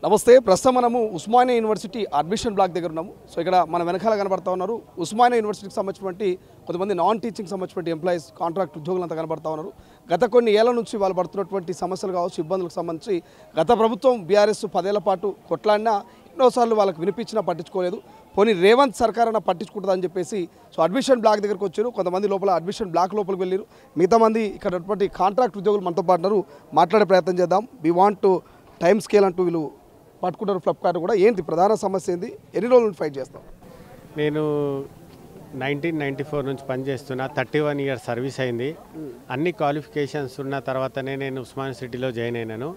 నమస్తే. ప్రస్తుతం మనము ఉస్మానియా యూనివర్సిటీ అడ్మిషన్ బ్లాక్ దగ్గర ఉన్నాము. సో ఇక్కడ మన వెనకాల కనబడతా ఉన్నారు ఉస్మానియా యూనివర్సిటీకి సంబంధించినటువంటి కొంతమంది నాన్ టీచింగ్ సంబంధించినటువంటి ఎంప్లాయీస్, కాంట్రాక్ట్ ఉద్యోగులు అంతా కనబడతా ఉన్నారు. గత కొన్ని ఏళ్ల నుంచి వాళ్ళు పడుతున్నటువంటి సమస్యలు కావచ్చు, ఇబ్బందులకు సంబంధించి గత ప్రభుత్వం బీఆర్ఎస్ 10 ఏళ్ల పాటు కొట్లాడినా ఎన్నోసార్లు వాళ్ళకి వినిపించినా పట్టించుకోలేదు. పోనీ రేవంత్ సర్కార్ అన్న పట్టించుకుంటుందని చెప్పేసి సో అడ్మిషన్ బ్లాక్ దగ్గరకు వచ్చారు. కొంతమంది లోపల అడ్మిషన్ బ్లాక్ లోపలికి వెళ్ళారు. మిగతా మంది ఇక్కడ కాంట్రాక్ట్ ఉద్యోగులు మనతో పాటున్నారు. మాట్లాడే ప్రయత్నం చేద్దాం. We want to time scale అంటూ వీళ్ళు పట్టుకుంటారు. ఫ్లిప్కార్ట్ కూడా ఏంటి ప్రధాన సమస్య ఏంది, ఎన్ని రోజులు ఫైట్ చేస్తాం? నేను 1994 నుంచి పనిచేస్తున్నా. 31 ఇయర్స్ సర్వీస్ అయింది. అన్ని క్వాలిఫికేషన్స్ ఉన్న తర్వాతనే నేను ఉస్మానియా సిటీలో జాయిన్ అయినాను.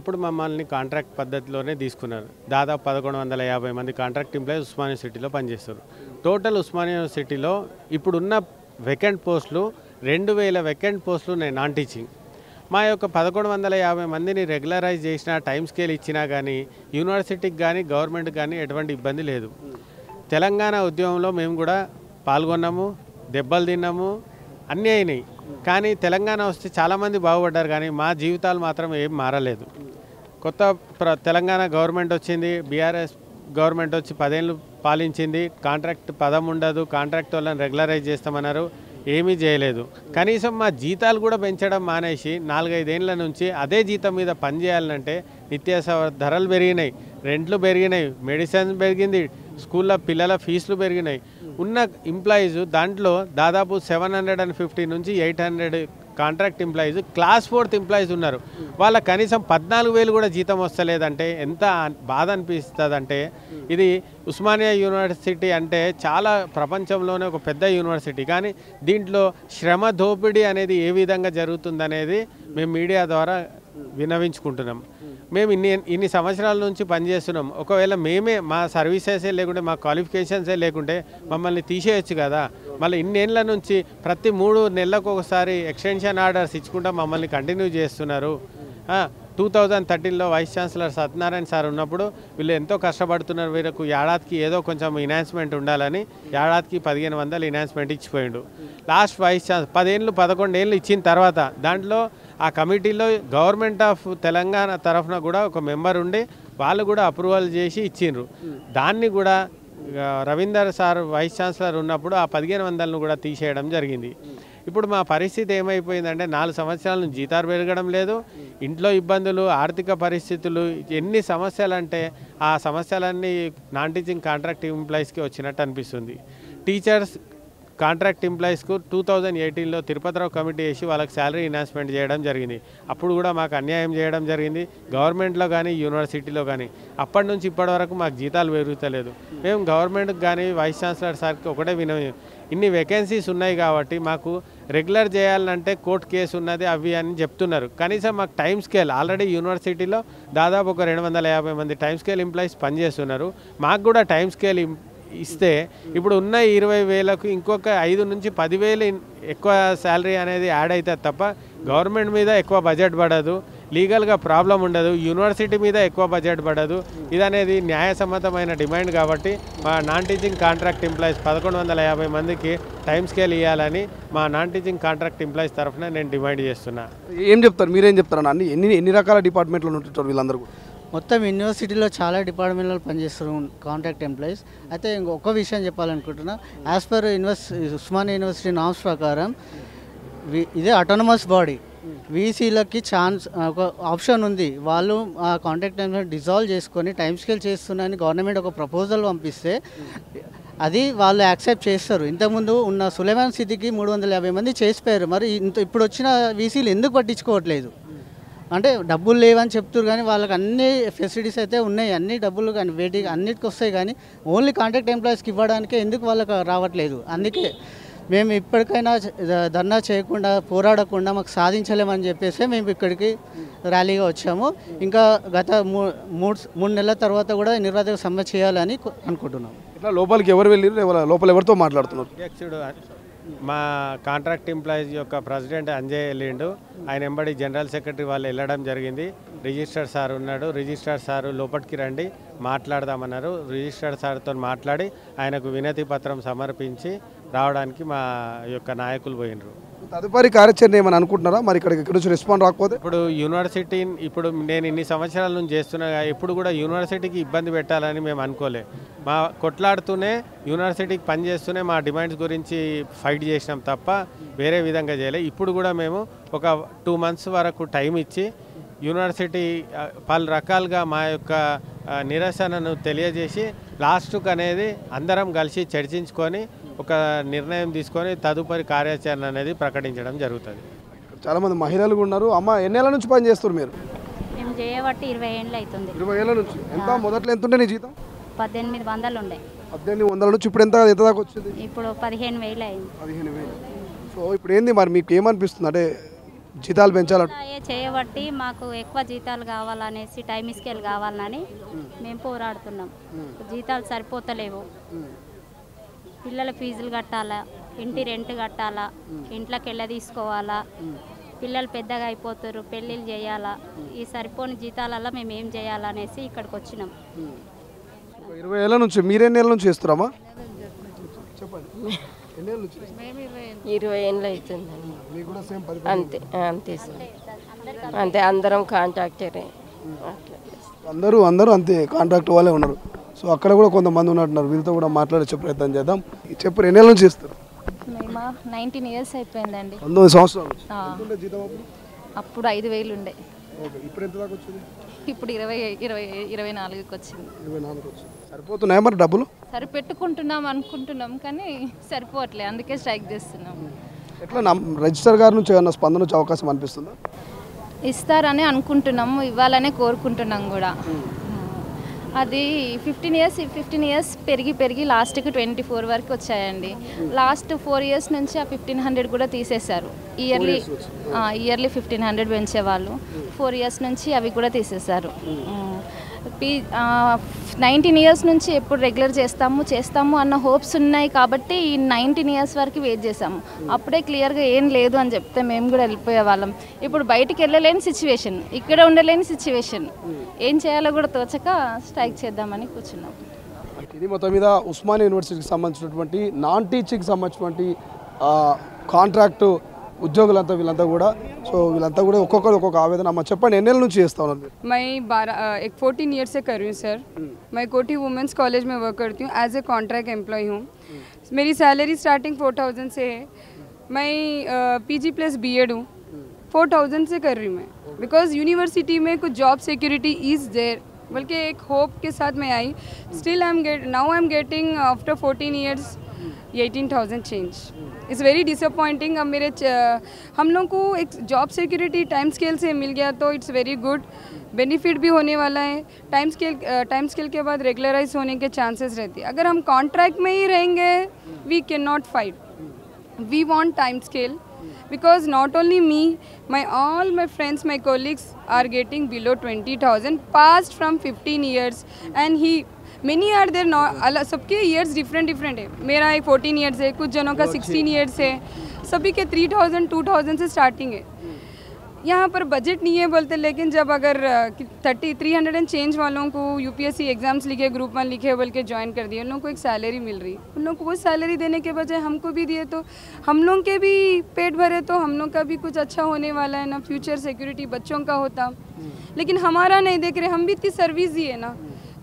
అప్పుడు మమ్మల్ని కాంట్రాక్ట్ పద్ధతిలోనే తీసుకున్నారు. దాదాపు 1150 మంది కాంట్రాక్ట్ ఎంప్లాయీస్ ఉస్మానియా సిటీలో పనిచేస్తారు. టోటల్ ఉస్మానియా సిటీలో ఇప్పుడున్న వెకెంట్ పోస్టులు 2000 వెకెంట్ పోస్టులు ఉన్నాయి నాన్ టీచింగ్. మా యొక్క 1150 మందిని రెగ్యులరైజ్ చేసిన, టైం స్కేల్ ఇచ్చినా కానీ యూనివర్సిటీకి కానీ గవర్నమెంట్కి కానీ ఎటువంటి ఇబ్బంది లేదు. తెలంగాణ ఉద్యమంలో మేము కూడా పాల్గొన్నాము, దెబ్బలు తిన్నాము, అన్నీ అయినాయి. కానీ తెలంగాణ వస్తే చాలామంది బాగుపడ్డారు, కానీ మా జీవితాలు మాత్రం ఏం మారలేదు. తెలంగాణ గవర్నమెంట్ వచ్చింది, బీఆర్ఎస్ గవర్నమెంట్ వచ్చి 10 ఏళ్ళు పాలించింది. కాంట్రాక్ట్ పదం ఉండదు, కాంట్రాక్ట్ వాళ్ళని రెగ్యులరైజ్ చేస్తామన్నారు, ఏమీ చేయలేదు. కనీసం మా జీతాలు కూడా పెంచడం మానేసి 4-5 ఏళ్ళ నుంచి అదే జీతం మీద పనిచేయాలంటే నిత్యావసర ధరలు పెరిగినాయి, రెంట్లు పెరిగినాయి, మెడిసిన్స్ పెరిగింది, స్కూల్లో పిల్లల ఫీజులు పెరిగినాయి. ఉన్న ఎంప్లాయీస్ దాంట్లో దాదాపు 750 నుంచి 800 contract employees, class 4th employees ఉన్నారు. వాళ్ళ కనీసం 14,000 కూడా జీతం వస్తలేదంటే ఎంత బాధ అనిపిస్తుందంటే, ఇది ఉస్మానియా యూనివర్సిటీ అంటే చాలా ప్రపంచంలోనే ఒక పెద్ద యూనివర్సిటీ, కానీ దీంట్లో శ్రమ దోపిడీ అనేది ఏ విధంగా జరుగుతుందనేది మేము మీడియా ద్వారా విన్నవించుకుంటున్నాం. మేము ఇన్ని సంవత్సరాల నుంచి పనిచేస్తున్నాం. ఒకవేళ మేమే మా సర్వీసెసే లేకుంటే, మా క్వాలిఫికేషన్సే లేకుంటే మమ్మల్ని తీసేయచ్చు కదా. మళ్ళీ ఇన్నేళ్ళ నుంచి ప్రతి 3 నెలలకు ఒకసారి ఎక్స్టెన్షన్ ఆర్డర్స్ ఇచ్చుకుంటా మమ్మల్ని కంటిన్యూ చేస్తున్నారు. 2013లో వైస్ ఛాన్సలర్ సత్యనారాయణ సార్ ఉన్నప్పుడు వీళ్ళు ఎంతో కష్టపడుతున్నారు, వీళ్ళకు ఏడాదికి ఏదో కొంచెం ఇన్హాన్స్మెంట్ ఉండాలని ఏడాదికి 1500 ఇన్హాన్స్మెంట్ ఇచ్చిపోయిండు. లాస్ట్ వైస్ ఛాన్సలర్ 11 ఏళ్ళు ఇచ్చిన తర్వాత దాంట్లో ఆ కమిటీలో గవర్నమెంట్ ఆఫ్ తెలంగాణ తరఫున కూడా ఒక మెంబర్ ఉండి వాళ్ళు కూడా అప్రూవల్ చేసి ఇచ్చిండ్రు. దాన్ని కూడా రవీందర్ సార్ వైస్ ఛాన్సలర్ ఉన్నప్పుడు ఆ 1500ను కూడా తీసేయడం జరిగింది. ఇప్పుడు మా పరిస్థితి ఏమైపోయిందంటే 4 సంవత్సరాల నుంచి జీతాలు పెరగడం లేదు, ఇంట్లో ఇబ్బందులు, ఆర్థిక పరిస్థితులు, ఎన్ని సమస్యలు అంటే ఆ సమస్యలన్నీ నాన్ టీచింగ్ కాంట్రాక్ట్ ఎంప్లాయీస్కి వచ్చినట్టు అనిపిస్తుంది. టీచర్స్ కాంట్రాక్ట్ ఎంప్లాయీస్కు 2018లో తిరుపతిరావు కమిటీ వేసి వాళ్ళకి శాలరీ ఎన్హాన్స్మెంట్ చేయడం జరిగింది. అప్పుడు కూడా మాకు అన్యాయం చేయడం జరిగింది, గవర్నమెంట్లో కానీ యూనివర్సిటీలో కానీ. అప్పటి నుంచి ఇప్పటి వరకు మాకు జీతాలు పెరుగుతలేదు. మేము గవర్నమెంట్కి కానీ వైస్ ఛాన్సలర్ సార్కి ఒకటే ఇన్ని వేకెన్సీస్ ఉన్నాయి కాబట్టి మాకు రెగ్యులర్ చేయాలంటే కోర్టు కేసు ఉన్నది అవి అని చెప్తున్నారు. కనీసం మాకు టైం స్కేల్ ఆల్రెడీ యూనివర్సిటీలో దాదాపు ఒక 250 మంది టైం స్కేల్ ఎంప్లాయీస్ పనిచేస్తున్నారు. మాకు కూడా టైం స్కేల్ ఇస్తే ఇప్పుడు ఉన్న 20,000కు ఇంకొక 5 నుంచి 10,000 ఎక్కువ శాలరీ అనేది యాడ్ అవుతుంది తప్ప గవర్నమెంట్ మీద ఎక్కువ బడ్జెట్ పడదు, లీగల్గా ప్రాబ్లం ఉండదు, యూనివర్సిటీ మీద ఎక్కువ బడ్జెట్ పడదు. ఇది అనేది న్యాయసమ్మతమైన డిమాండ్ కాబట్టి మా నాన్ టీచింగ్ కాంట్రాక్ట్ ఎంప్లాయీస్ 1150 మందికి టైం స్కేల్ ఇవ్వాలని మా నాన్ టీచింగ్ కాంట్రాక్ట్ ఎంప్లాయీస్ తరఫున నేను డిమాండ్ చేస్తున్నా. ఏం చెప్తారు, మీరేం చెప్తారు అన్న? ఎన్ని రకాల డిపార్ట్మెంట్లో ఉంటుంటారు వీళ్ళందరూ? మొత్తం యూనివర్సిటీలో చాలా డిపార్ట్మెంట్లో పనిచేస్తారు కాంట్రాక్ట్ ఎంప్లాయీస్. అయితే ఇంకొక విషయం చెప్పాలనుకుంటున్నా, as per Osmania University norms ప్రకారం ఇదే అటానమస్ బాడీ, వీసీలకి ఒక ఆప్షన్ ఉంది. వాళ్ళు ఆ కాంట్రాక్ట్ ఎంప్లాయీ డిజాల్వ్ చేసుకొని టైం స్కేల్ చేస్తున్నారని గవర్నమెంట్ ఒక ప్రపోజల్ పంపిస్తే అది వాళ్ళు యాక్సెప్ట్ చేస్తారు. ఇంతకుముందు ఉన్న సులేమాన్ సిద్దికి 350 మంది చేసిపోయారు. మరి ఇప్పుడు వచ్చిన వీసీలు ఎందుకు పట్టించుకోవట్లేదు అంటే డబ్బులు లేవని చెప్తారు, కానీ వాళ్ళకి అన్ని ఫెసిలిటీస్ అయితే ఉన్నాయి, అన్ని డబ్బులు కానీ వేటికి అన్నిటికి వస్తాయి, కానీ ఓన్లీ కాంట్రాక్ట్ ఎంప్లాయీస్కి ఇవ్వడానికే ఎందుకు వాళ్ళకి రావట్లేదు. అందుకే మేము ఇప్పటికైనా ధర్నా చేయకుండా, పోరాడకుండా మాకు సాధించలేమని చెప్పేసి మేము ఇక్కడికి ర్యాలీగా వచ్చాము. ఇంకా గత 3 నెలల తర్వాత కూడా నిర్వాహక సమ్మె చేయాలని అనుకుంటున్నాం. ఇట్లా లోపలికి ఎవరు వెళ్ళారు, లోపల ఎవరితో మాట్లాడుతున్నారు? అధ్యక్షుడు మా కాంట్రాక్ట్ ఎంప్లాయీస్ యొక్క ప్రెసిడెంట్ అంజయ్ వెళ్ళిండు, ఆయన వెంబడి జనరల్ సెక్రటరీ వాళ్ళు వెళ్ళడం జరిగింది. రిజిస్టర్ సార్ ఉన్నాడు, రిజిస్టర్ సారు లోపలికి రండి మాట్లాడదామన్నారు. రిజిస్టర్ సార్తో మాట్లాడి ఆయనకు వినతి పత్రం సమర్పించి రావడానికి మా యొక్క నాయకులు పోయినరు. తదుపరి కార్యాచరణ ఏమని అనుకుంటున్నారా మరి ఇక్కడ నుంచి రెస్పాండ్ రాకపోతే? ఇప్పుడు యూనివర్సిటీ ఇప్పుడు నేను ఇన్ని సంవత్సరాల నుంచి చేస్తున్నా ఎప్పుడు కూడా యూనివర్సిటీకి ఇబ్బంది పెట్టాలని మేము అనుకోలే. మా కొట్లాడుతూనే యూనివర్సిటీకి పనిచేస్తూనే మా డిమాండ్స్ గురించి ఫైట్ చేసినాం తప్ప వేరే విధంగా చేయలే. ఇప్పుడు కూడా మేము ఒక 2 months వరకు టైం ఇచ్చి యూనివర్సిటీ పలు రకాలుగా మా యొక్క నిరసనను తెలియజేసి లాస్ట్కు అనేది అందరం కలిసి చర్చించుకొని ఒక నిర్ణయం తీసుకొని తదుపరి కార్యాచరణ అనేది ప్రకటించడం జరుగుతుంది. చాలామంది మహిళలు ఉన్నారు. అమ్మ ఎన్నేళ్ళ నుంచి పని చేస్తారు మీరు? మేము చేయబట్టి 20 ఏళ్ళు అవుతుంది. 20 ఏళ్ళ నుంచి. ఎంత మొదట్లో ఎంత ఉండే నీ జీతం? 1800 ఉండే. 1800 నుంచి ఇప్పుడు ఎంత దాకా వచ్చింది? ఇప్పుడు 15,000 అయింది. 15,000. సో ఇప్పుడు ఏంది మరి మీకు ఏమనిపిస్తుంది అంటే జీతాలు పెంచాలంటే? చేయబట్టి మాకు ఎక్కువ జీతాలు కావాలనేసి టైం స్కేల్ కావాలని మేము పోరాడుతున్నాం. జీతాలు సరిపోతలేవు. పిల్లల ఫీజులు కట్టాలా, ఇంటి రెంట్ కట్టాలా, ఇంట్లోకి వెళ్ళ తీసుకోవాలా, పిల్లలు పెద్దగా అయిపోతారు, పెళ్ళిళ్ళు చేయాలా, ఈ సరిపోని జీతాలలో మేము ఏం చేయాలనేసి ఇక్కడికి వచ్చినాం. 20 ఏళ్ళ నుంచి మీరెన్నేళ్ళ నుంచి చేస్తున్నామా? చెప్పండి. 20 ఏళ్ళు అవుతుందండి. అంతే అంతే సార్, అంతే అందరం కాంట్రాక్టరే. అందరూ అంతే కాంట్రాక్ట్ వాళ్ళే ఉన్నారు. సో అక్కడ కూడా కొంతమంది ఉన్నట్టున్నారు, వీళ్ళతో కూడా మాట్లాడే ప్రయత్నం చేద్దాం. చెప్పు, ఎన్నేళ్ళ నుంచి చేస్తారు? మేము 19 years అయిపోయిందండి. 19 సంవత్సరాలు. జీతం అప్పుడు 5,000 ఉండే. ఇప్పుడు ఎంత దాకా వచ్చింది? ఇప్పుడు 24కి వచ్చింది. 24కి వచ్చింది. సరిపోతున్నాయా మరి డబ్బులు? సరిపెట్టుకుంటున్నాం అనుకుంటున్నాం కానీ సరిపోవట్లే, అందుకే స్ట్రైక్ చేస్తున్నాం. ఎట్లా రిజిస్టర్ గారి నుంచి ఏమన్నా స్పందన వచ్చే అవకాశం అనిపిస్తుందా? ఇస్తారని అనుకుంటున్నాము, ఇవ్వాలనే కోరుకుంటున్నాం కూడా. అది 15 years పెరిగి లాస్ట్కి 24 వరకు వచ్చాయండి. లాస్ట్ 4 years నుంచి ఆ 1500 కూడా తీసేశారు. ఇయర్లీ 1500 పెంచేవాళ్ళు 4 years నుంచి అవి కూడా తీసేశారు. 19 years నుంచి ఎప్పుడు రెగ్యులర్ చేస్తాము అన్న హోప్స్ ఉన్నాయి కాబట్టి ఈ 19 years వరకు వెయిట్ చేసాము. అప్పుడే క్లియర్గా ఏం లేదు అని చెప్తే మేము కూడా వెళ్ళిపోయే వాళ్ళం. ఇప్పుడు బయటికి వెళ్ళలేని సిచ్యువేషన్, ఇక్కడ ఉండలేని సిచ్యువేషన్, ఏం చేయాలో కూడా తోచక స్ట్రైక్ చేద్దామని కూర్చున్నాం. ఇది మొత్తం మీద ఉస్మానియా యూనివర్సిటీకి సంబంధించినటువంటి నాన్ టీచింగ్కి సంబంధించినటువంటి కాంట్రాక్టు ఉద్యోగులంతా వీళ్ళంతా కూడా. సో వీళ్ళంతా కూడా ఒక్కొక్కరు ఒక్కొక్క ఆవేదన. అమ్మ చెప్పండి, ఎన్నేళ్ళ నుంచి చేస్తా ఉన్నారు? मैं 14 ईयर से कर रही हूँ सर. मैं कोटी वुमेंस कॉलेज में वर्क करती हूँ, एज ए कॉन्ट्रैक्ट एम्प्लॉय हूँ. मेरी सैलरी स्टार्टिंग 4,000 से है. मैं पीजी प्लस बीएड हूँ. 4,000 से कर रही हूँ मैं, बिकॉज यूनिवर्सिटी में कुछ जॉब सिक्योरिटी इज़ देयर, बल्कि एक होप के साथ मैं आई. Still I am getting after 14 years 18,000 change. It's very disappointing. अब हम लोग को एक जॉब सिक्योरिटी टाइम स्केल से मिल गया तो इट्स वेरी गुड. बेनिफिट भी होने वाला है. टाइम स्केल के बाद रेगुलराइज होने के चांसेस रहती है. अगर हम कॉन्ट्रैक्ट में ही रहेंगे we can not fight. We want time scale because not only me, all my friends, my colleagues are getting below 20,000 past from 15 years and many are there. सबके years different है. मेरा एक 14 years है, कुछ जनों का 16 years है, सभी के 3,000 2,000 से स्टार्टिंग है. यहाँ पर बजट नहीं है बोलते, लेकिन जब अगर 300 एंड चेंज वालों को यूपीएससी एग्जाम्स लिखे, ग्रुप 1 लिखे बोल के ज्वाइन कर दिए, उन लोगों को एक सैलरी मिल रही. उन लोगों को वो सैलरी देने के बजाय हमको भी दिए तो हम लोग के भी पेट भरे तो हम लोग का भी कुछ अच्छा होने वाला है ना. फ्यूचर सिक्योरिटी बच्चों का होता, लेकिन हमारा नहीं देख रहे. हम भी इतनी सर्विस दिए ना,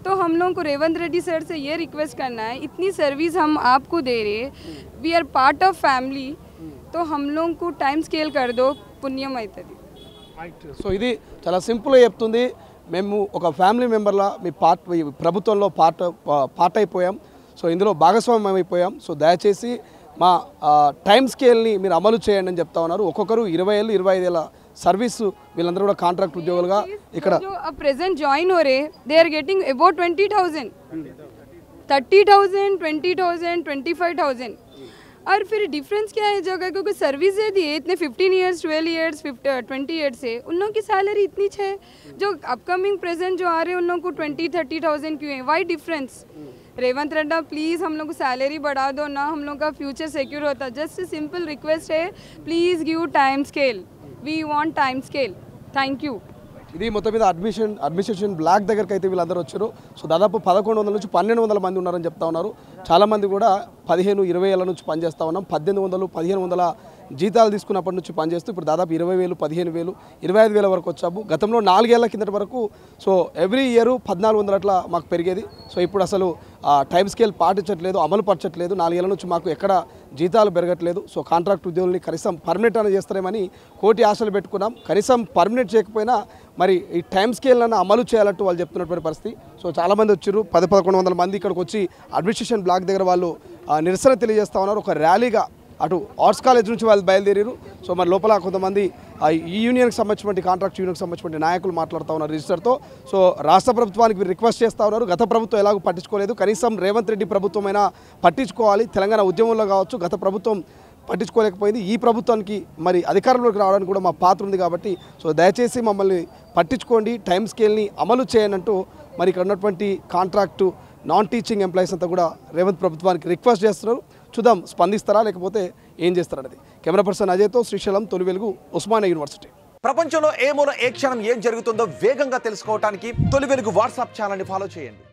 तो हम लोगों को रेवंत रेड्डी सर से ये रिक्वेस्ट करना है, इतनी सर्विस हम आपको दे रहे, we are part of family, तो हम लोग को टाइम स्केल कर दो, पुण्यम అవుతుంది. సో ఇది చాలా సింపుల్గా చెప్తుంది. మేము ఒక ఫ్యామిలీ మెంబర్లా మీ ప్రభుత్వంలో పార్ట్ అయిపోయాం. సో ఇందులో భాగస్వామ్యం అయిపోయాం. సో దయచేసి మా టైం స్కేల్ని మీరు అమలు చేయండి అని చెప్తా ఉన్నారు. ఒక్కొక్కరు 20 ఏళ్ళు 25 ఏళ్ళ సర్వీస్ వీళ్ళందరూ కూడా కాంట్రాక్ట్ ఉద్యోగులుగా ఇక్కడ प्रेजेंट ज्वाइन हो रहे, दे आर गेटिंग अबाउट 20,000, 30,000, 20,000, 25,000. और फिर डिफरेंस क्या है जगह, क्योंकि सर्विस दे दिए इतने 15 ईयर्स 12 ईयर्स 20 ईयर्स से, उन लोगों की सैलरी इतनी है. जो अपकमिंग प्रेजेंट जो आ रहे हैं उन लोगों को 20-30,000 क्यों है? Why difference? Revanth Reddy please हम लोग को सैलरी बढ़ा दो ना, हम लोग का फ्यूचर सिक्योर होता. जस्ट सिंपल रिक्वेस्ट है, please give time scale. We want time scale. Thank you. ఇది మొత్తం మీద అడ్మినిస్ట్రేషన్ బ్లాక్ దగ్గరికి అయితే వీళ్ళందరూ వచ్చారు. సో దాదాపు 1,100 నుంచి 1,200 మంది ఉన్నారని చెప్తా ఉన్నారు. చాలామంది కూడా 15-20 ఏళ్ళ నుంచి పనిచేస్తూ ఉన్నాం. 1,800-1,500 జీతాలు తీసుకున్నప్పటి నుంచి పనిచేస్తూ ఇప్పుడు దాదాపు 20,000, 15,000, 25,000 వరకు వచ్చాము. గతంలో 4 ఏళ్ల కిందటి వరకు సో ఎవ్రీ ఇయర్ 1,400 అట్లా మాకు పెరిగేది. సో ఇప్పుడు అసలు టైం స్కేల్ పాటించట్లేదు, అమలు పరచట్లేదు. 4 ఏళ్ల నుంచి మాకు ఎక్కడ జీతాలు పెరగట్లేదు. సో కాంట్రాక్ట్ ఉద్యోగుల్ని కనీసం పర్మనెంట్ అని చేస్తారేమని కోటి ఆశలు పెట్టుకున్నాం. కనీసం పర్మనెంట్ చేయకపోయినా మరి ఈ టైం స్కేల్లను అమలు చేయాలంటూ వాళ్ళు చెప్తున్నటువంటి పరిస్థితి. సో చాలామంది వచ్చారు, 10-1100 మంది ఇక్కడికి వచ్చి అడ్మినిస్ట్రేషన్ బ్లాక్ దగ్గర వాళ్ళు నిరసన తెలియజేస్తూ ఉన్నారు. ఒక ర్యాలీగా అటు ఆర్ట్స్ కాలేజ్ నుంచి వాళ్ళు బయలుదేరారు. సో మరి లోపల కొంతమంది ఈ యూనియన్కి సంబంధించినటువంటి కాంట్రాక్ట్ యూనియన్కి సంబంధించినటువంటి నాయకులు మాట్లాడుతూ ఉన్నారు రిజిస్టర్తో. సో రాష్ట్ర ప్రభుత్వానికి రిక్వెస్ట్ చేస్తూ ఉన్నారు. గత ప్రభుత్వం ఎలాగో పట్టించుకోలేదు, కనీసం రేవంత్ రెడ్డి ప్రభుత్వమైనా పట్టించుకోవాలి. తెలంగాణ ఉద్యమంలో కావచ్చు గత ప్రభుత్వం పట్టించుకోలేకపోయింది. ఈ ప్రభుత్వానికి మరి అధికారంలోకి రావడానికి కూడా మా పాత్ర ఉంది కాబట్టి సో దయచేసి మమ్మల్ని పట్టించుకోండి, టైం స్కేల్ని అమలు చేయండి అంటూ మరి ఇక్కడ ఉన్నటువంటి కాంట్రాక్టు నాన్ టీచింగ్ ఎంప్లాయీస్ అంతా కూడా రేవంత్ ప్రభుత్వానికి రిక్వెస్ట్ చేస్తున్నారు. చూద్దాం స్పందిస్తారా లేకపోతే ఏం చేస్తారనేది. కెమెరా పర్సన్ అజయ్తో శ్రీశైలం, తొలి వెలుగు, ఉస్మానియా యూనివర్సిటీ. ప్రపంచంలో ఏ మూల ఏ క్షణం ఏం జరుగుతుందో వేగంగా తెలుసుకోవడానికి తొలి వెలుగు వాట్సాప్ ఛానల్ని ఫాలో చేయండి.